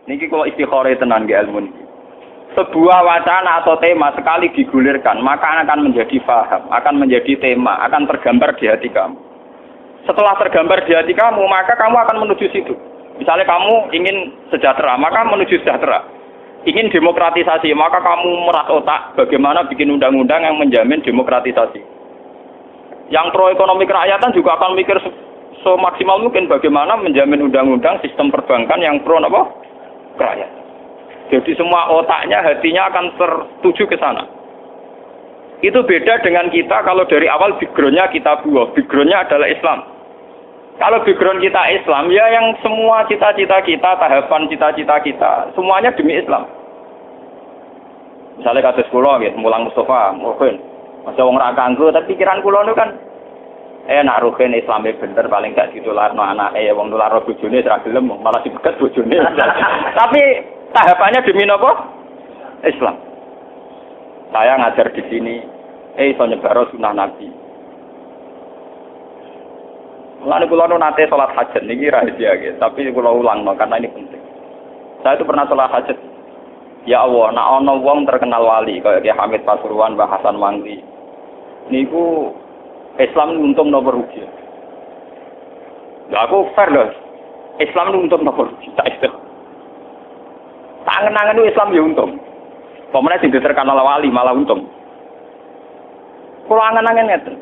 Niki kalau istikharah tenan nggih ilmu niki. Sebuah wacana atau tema sekali digulirkan, maka akan menjadi faham, akan menjadi tema, akan tergambar di hati kamu. Setelah tergambar di hati kamu, maka kamu akan menuju situ. Misalnya kamu ingin sejahtera, maka menuju sejahtera. Ingin demokratisasi, maka kamu meras otak bagaimana bikin undang-undang yang menjamin demokratisasi. Yang pro ekonomi kerakyatan juga akan mikir semaksimal mungkin bagaimana menjamin undang-undang sistem perbankan yang pro apa? Kerakyatan. Jadi semua otaknya, hatinya akan tertuju ke sana. Itu beda dengan kita kalau dari awal background-nya kita buah. Background-nya adalah Islam. Kalau background kita Islam, ya yang semua cita-cita kita, tahapan cita-cita kita, semuanya demi Islam. Misalnya kasus kula gitu, mulang Mustafa, Ruhin. Masa wong ra kanggo, tapi pikiran kula itu kan nak Ruhin Islamnya bener, paling gak ditularno anake, wong nularno bojone ora gelem, malah dibegat bojone. Tapi tahapannya demi apa? Islam. Saya ngajar di sini, iso nyebar sunah Nabi. Mulane kula nate salat hajat niki rahasia nggih, tapi kula ulangno karena ini penting. Saya itu pernah salat hajat. Ya Allah, nek ana wong terkenal wali kaya Ki Hamid Pasuruan, Mbah Hasan Wangdi. Niku Islam untung napa rugi? Lah aku fair lho. Islam untung napa rugi? Tak istilah. Tangan-tangan itu Islam ya untung. Pemenang sing terkenal wali malah untung. Kalau angan-angan ngeten.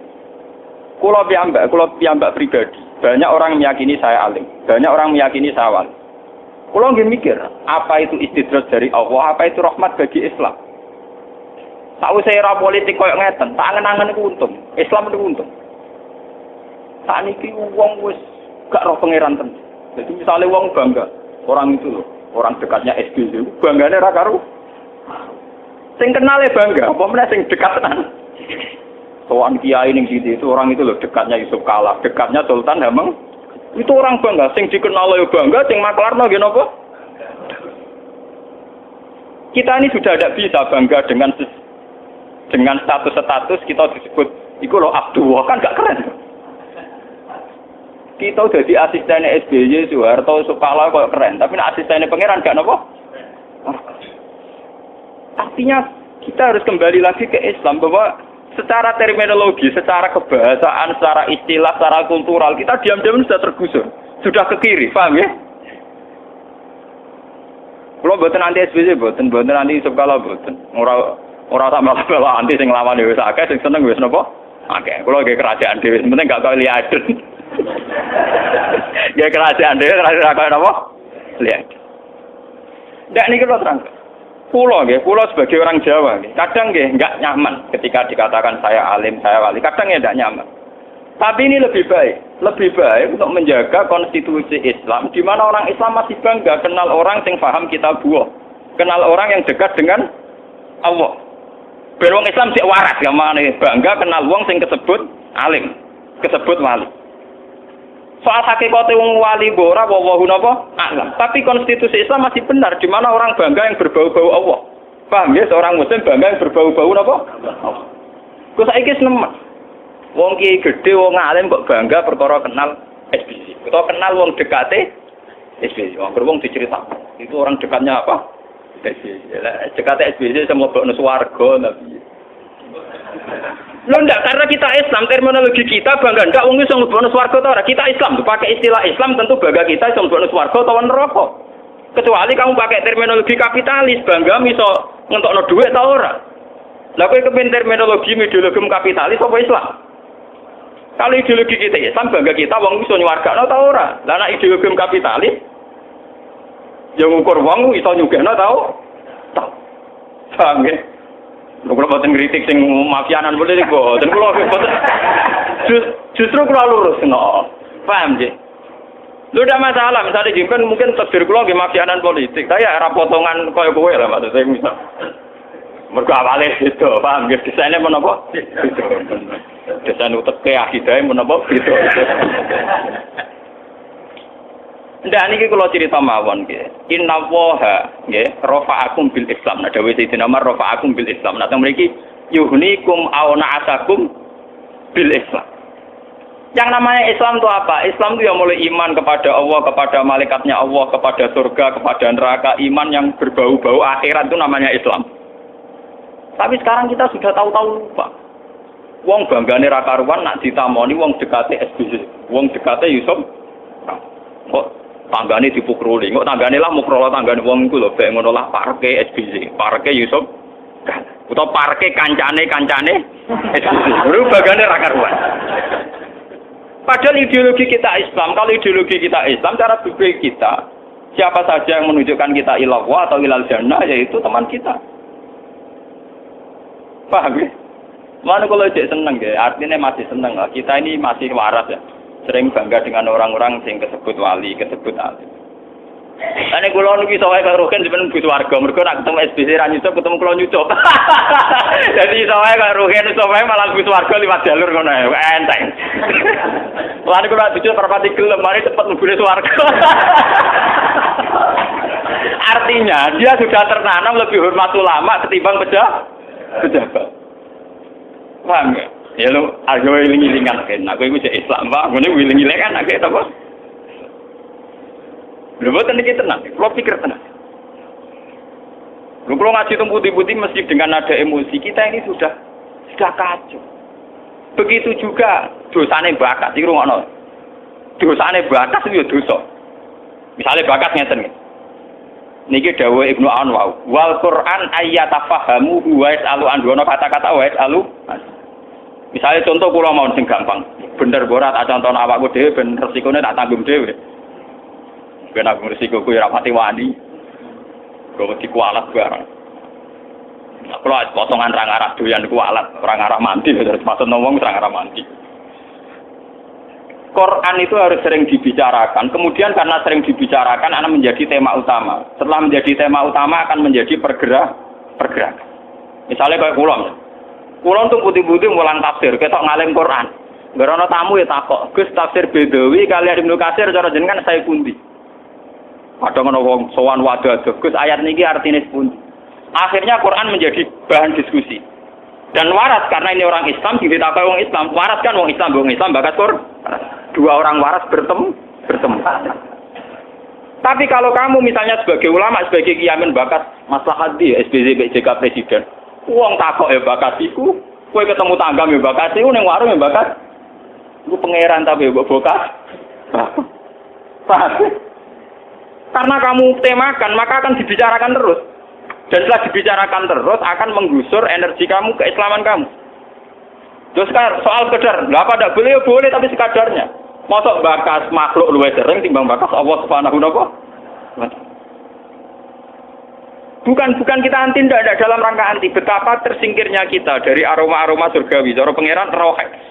Kalau piyambak pribadi, banyak orang meyakini saya alim, banyak orang meyakini saya wali. Kalau nggih mikir, apa itu istidraj dari Allah, apa itu rahmat bagi Islam? Tahu saya era politik koyo ngeten, tangan-tangan itu untung, Islam itu untung. Saniki wong wis gak roh pangeran tenan. Jadi misalnya wong bangga, orang itu loh. Orang dekatnya SBY, bangganya ra karo. Sing kenale bangga, apa meneh sing dekat tenan. Soan kiai ning sini itu orang itu loh dekatnya Yusuf Kala, dekatnya Sultan Hameng. Itu orang bangga, sing dikenal yo bangga, sing maklarno nggih napa? Kita ini sudah tidak bisa bangga dengan status-status kita disebut iku lho Abdullah, kan gak keren. Kita udah di asistennya SBY, Soeharto, Sukala kok keren, tapi asistennya pangeran gak nopo. Artinya kita harus kembali lagi ke Islam bahwa secara terminologi, secara kebahasaan, secara istilah, secara kultural kita diam-diam sudah tergusur, sudah ke kiri, paham ya? Kalau buatan anti SBY, buatan anti Sukala, buatan orang tak malah anti sing lawan wis akeh, sing seneng wis nopo. Oke, kalau ke kerajaan dhewe, penting gak kau lihat. Ya kerajaan dhewe kerajaan apa? Lihat. Ndak niki kula terang. Kula sebagai orang Jawa nggih, kadang nggih enggak nyaman ketika dikatakan saya alim, saya wali. Kadang ya enggak nyaman. Tapi ini lebih baik untuk menjaga konstitusi Islam di mana orang Islam masih bangga kenal orang yang paham kitabullah, kenal orang yang dekat dengan Allah. Ben wong Islam sik waras gamane bangga kenal wong sing kesebut alim, kesebut wali. Soal hakikate wong wali ora wallahu napa alam. Tapi konstitusi Islam masih benar di mana orang bangga yang berbau-bau Allah. Paham ya, seorang muslim bangga yang berbau-bau napa? Allah. Kok saiki nemen. Wong kiai gedhe wong alim kok bangga perkara kenal SBY. Kita kenal wong dekate SBY. Wong diceritakan. Itu orang dekatnya apa? SBY. Dekate SBY sama mlebokno swarga nabi. Loh enggak, karena kita Islam, terminologi kita bangga enggak wong iso mlebokno swarga ta ora? Kita Islam, pakai istilah Islam tentu bangga kita iso mlebokno swarga ta neraka. Kecuali kamu pakai terminologi kapitalis, bangga iso ngentokno dhuwit ta ora. Lah kowe kepen terminologi ideologi kapitalis apa Islam? Kalau ideologi kita Islam bangga kita wong iso nyuwargakno ta ora. Lah nek ideologi kapitalis yang ngukur wong iso nyugihno ta ora. Paham ya? Kalau buatan kritik sing mafianan politik boten kula boten. Justru kula lurus no. Paham nggih? Lho ndak masalah, misalnya jimpen mungkin takdir kula nggih mafianan politik. Saya era potongan koyo kowe lah maksud saya misal. Mergo awale itu, paham nggih? Desainnya menapa? Itu. Desain uteke akidahe menapa? Itu. Ndak niki kula cerita mawon nggih. Inna waha nggih rafa'akum bil Islam. Nah dawuh Sayyidina Umar rafa'akum bil Islam. Nah teng mriki yuhnikum aw na'asakum bil Islam. Yang namanya Islam itu apa? Islam itu yang mulai iman kepada Allah, kepada malaikatnya Allah, kepada surga, kepada neraka, iman yang berbau-bau akhirat itu namanya Islam. Tapi sekarang kita sudah tahu-tahu lupa. Wong banggane ra karuan nak ditamoni wong dekate SBC, wong dekate Yusuf. Kok tanggane dipukruli, kok tanggane lah mukrola tanggane wong iku lho, bek ngono lah parke SBC, parke Yusuf. Utawa parke kancane SBC. Lho banggane ra karuan. Padahal ideologi kita Islam, kalau ideologi kita Islam, cara berpikir kita, siapa saja yang menunjukkan kita ilallah atau ilal jannah, yaitu teman kita. Paham ya? Mana kalau cek seneng ya, artinya masih seneng lah. Kita ini masih waras ya, sering bangga dengan orang-orang yang kesebut wali, kesebut alim. Ini kalau nunggu soalnya kalau Ruhin sebenarnya butuh warga, mereka nak ketemu SBC Ranyucop, ketemu kalau nyucop. Jadi soalnya kalau Ruhin soalnya malah butuh warga lewat jalur kono ya, enteng. Lalu kalau tujuh perpati gelem, mari cepat nunggu warga. Artinya dia sudah tertanam lebih hormat ulama ketimbang pejabat. Paham nggak? Ya lo, argo wiling-wilingan kan, aku itu jadi Islam pak, gue wiling-wilingan agak apa? Lho boten iki tenang, kula pikir tenang. Lho kula ngaji teng putih-putih mesti dengan nada emosi, kita ini sudah kacau. Begitu juga dosane bakat iki rungokno. Dosane bakat itu ya dosa. Misale bakat ngeten iki. Niki dawuh Ibnu Anwar, wal Qur'an ayyatafahamu wa yasalu andono kata-kata wa yasalu. Misale contoh kula mau sing gampang. Bener ora tak contohno awakku dhewe ben resikone tak tanggung dhewe. Kena resiko ku ora pati wani. Kok dikualat barang. Kalau potongan rang arah doyan kualat, orang arah mandi terus maksud ngomong orang arah mandi. Quran itu harus sering dibicarakan. Kemudian karena sering dibicarakan akan menjadi tema utama. Setelah menjadi tema utama akan menjadi pergerakan. Misalnya kayak kulon tuh putih-putih mulang tafsir, ketok ngalim Quran. Gerono tamu ya takok, Gus tafsir Bedawi kalian Ibnu Katsir cara jenengan saya pundi. Ada ngono wong sowan wadah Gus ayat niki artine pundi. Akhirnya Quran menjadi bahan diskusi. Dan waras karena ini orang Islam ditakoki wong Islam. Waras kan wong Islam bakat Quran. Dua orang waras bertemu. Tapi kalau kamu misalnya sebagai ulama, sebagai kiamin bakat maslahat di SBC BJK presiden. Wong takok ya bakat iku, kowe ketemu tanggam ya bakat iku ning warung ya bakat. Iku pangeran tapi mbok bokas. Paham? Karena kamu temakan, maka akan dibicarakan terus. Dan setelah dibicarakan terus, akan menggusur energi kamu, keislaman kamu. Terus soal kadar, apa tidak boleh? Ya boleh, tapi sekadarnya. Masuk bakas makhluk luwih sering timbang bakas Allah Subhanahu wa taala. Bukan kita anti, tidak dalam rangka anti. Betapa tersingkirnya kita dari aroma-aroma surgawi. Cara pangeran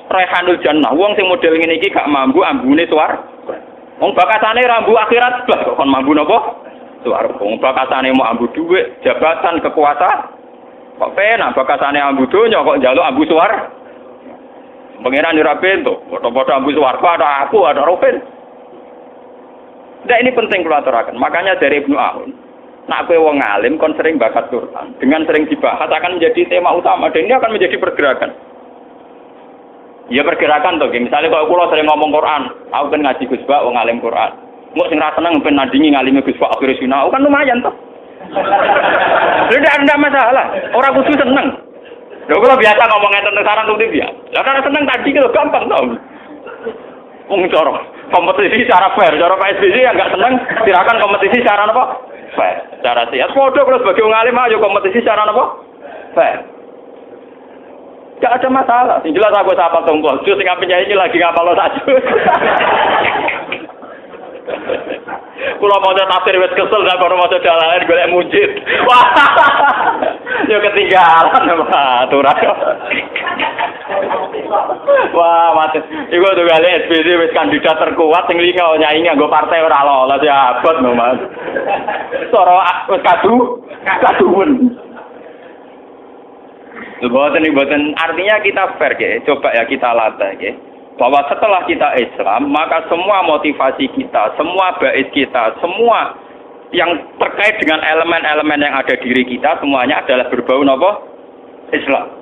Raihanul Jannah. Wong sing model ngene iki gak mambu ambune suar. Wong bakasane rambu akhirat blas kok kon mambu napa? Suar. Wong bakasane mau ambu dhuwit, jabatan, kekuasaan. Kok penak bakasane ambu donya kok njaluk ambu suar? Pangeran ora bento, padha-padha ambu suwarga ada aku, ada Rufin. Nah ini penting kula aturaken. Makanya dari Ibnu Aun, nak kowe wong alim kon sering bakat Quran, dengan sering dibahas akan menjadi tema utama dan ini akan menjadi pergerakan. Ya pergerakan toh, misalnya kalau kula sering ngomong Quran, aku kan ngaji Gus Bak wong alim Quran. Mbok sing ra seneng ben nandingi ngalime Gus Bak akhire sinau kan lumayan toh. Tidak masalah, orang kudu seneng. Lho kalau biasa ngomongnya tentang sarang tuh dia. Lah karena seneng tadi kalau gampang tau. Wong cara kompetisi secara fair, cara Pak SBY yang enggak seneng silakan kompetisi secara apa? Fair. Secara sehat. Podo kalau sebagai wong alim ayo kompetisi secara apa? Fair. Enggak ada masalah. Yang jelas aku sapa tongkol. Jus sing penyanyi iki lagi ngapal saja. Kula mau tafsir wis kesel sak karo maca dalalan golek mujid. Wah. Yo ketinggalan aturan. Wah, mate. Iku tuh gale SBC wis kandidat terkuat sing linga nyanyi nganggo partai ora lolos ya abot lho, Mas. Sora wis kaduwen. Boten artinya kita fair ya. Coba ya kita latih ya. Bahwa setelah kita Islam, maka semua motivasi kita, semua bait kita, semua yang terkait dengan elemen-elemen yang ada diri kita, semuanya adalah berbau nopo Islam.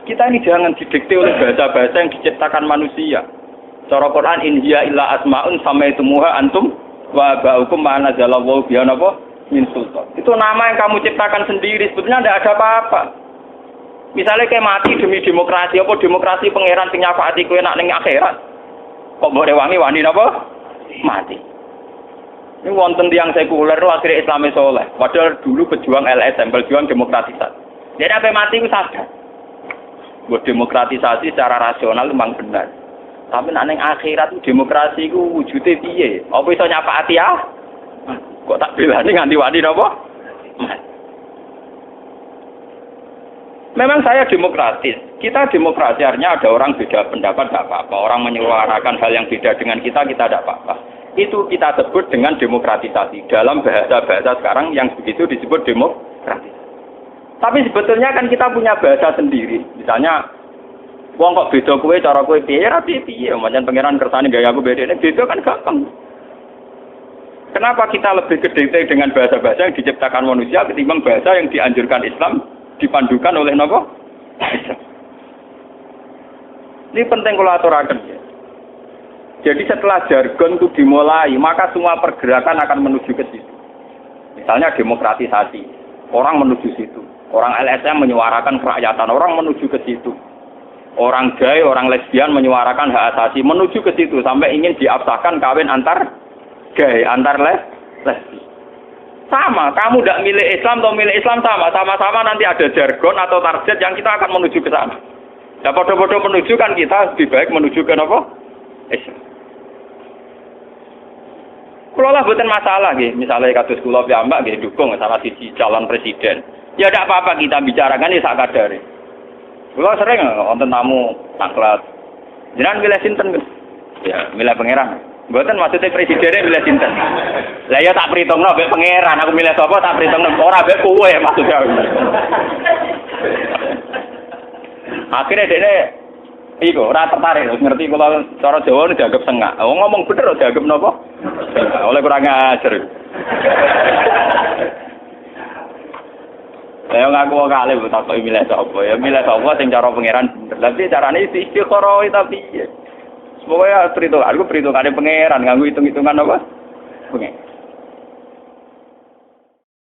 Kita ini jangan didikte oleh bahasa-bahasa yang diciptakan manusia. Cara Quran in hiya illa asmaun samaitumuha antum wa ba'ukum ma nazalallahu biha napa min sultan. Itu nama yang kamu ciptakan sendiri, sebetulnya tidak ada apa-apa. Misalnya kayak mati demi demokrasi, apa demokrasi pangeran sing nyafaati kowe nak ning akhirat. Kok mbok rewangi napa? Mati. Ini wonten tiyang sekuler lho akhirnya Islami soleh. Padahal dulu pejuang LSM, pejuang demokratisasi. Jadi apa mati itu sadar. Buat demokratisasi secara rasional memang benar. Tapi nek ning akhirat itu demokrasi itu wujudnya piye? Apa iso nyafaati ah? Kok tak belani nganti wani napa? Memang saya demokratis. Kita demokrasi artinya ada orang beda pendapat tidak apa-apa. Orang menyuarakan hal yang beda dengan kita tidak apa-apa. Itu kita sebut dengan demokratisasi. Dalam bahasa-bahasa sekarang yang begitu disebut demokratis. Tapi sebetulnya kan kita punya bahasa sendiri. Misalnya, wong kok beda kowe cara kowe piye ra piye. Macam pangeran kersane gaya aku beda. Beda kan gampang. Kenapa kita lebih kedete dengan bahasa-bahasa yang diciptakan manusia ketimbang bahasa yang dianjurkan Islam, dipandukan oleh napa? Islam. Ini penting kalau aturaken ya. Jadi setelah jargon itu dimulai, maka semua pergerakan akan menuju ke situ. Misalnya demokratisasi, orang menuju situ. Orang LSM menyuarakan kerakyatan, orang menuju ke situ. Orang gay, orang lesbian menyuarakan hak asasi, menuju ke situ sampai ingin diabsahkan kawin antar gay, antar lesbi. Sama, kamu tidak milih Islam atau milih Islam sama-sama nanti ada jargon atau target yang kita akan menuju ke sana. Ya bodoh-bodoh menuju kan kita lebih baik menuju ke apa? Islam. Kalau lah bukan masalah, misalnya kasus kulo piyambak, dukung salah sisi calon presiden. Ya tidak apa-apa kita bicarakan ini sak kadare. Kulo sering nonton tamu taklat. Jangan milih sinten, ya milih pangeran. Bukan maksudnya presidennya milih sinten. Lah ya tak perhitungno mbek pangeran, aku milih sapa tak perhitungno ora mbek kowe maksudnya. Akhirnya dene iku ora tertarik ngerti kalau cara Jawa ini dianggap sengak. Ngomong bener dianggap napa? Oleh kurang ajar. Saya ngaku kali tak kok milih sapa ya milih sapa sing cara pangeran bener. Tapi carane istikharah tapi semoga ya perhitungan, aku perhitungane pangeran nganggo hitung-hitungan apa? Pengen.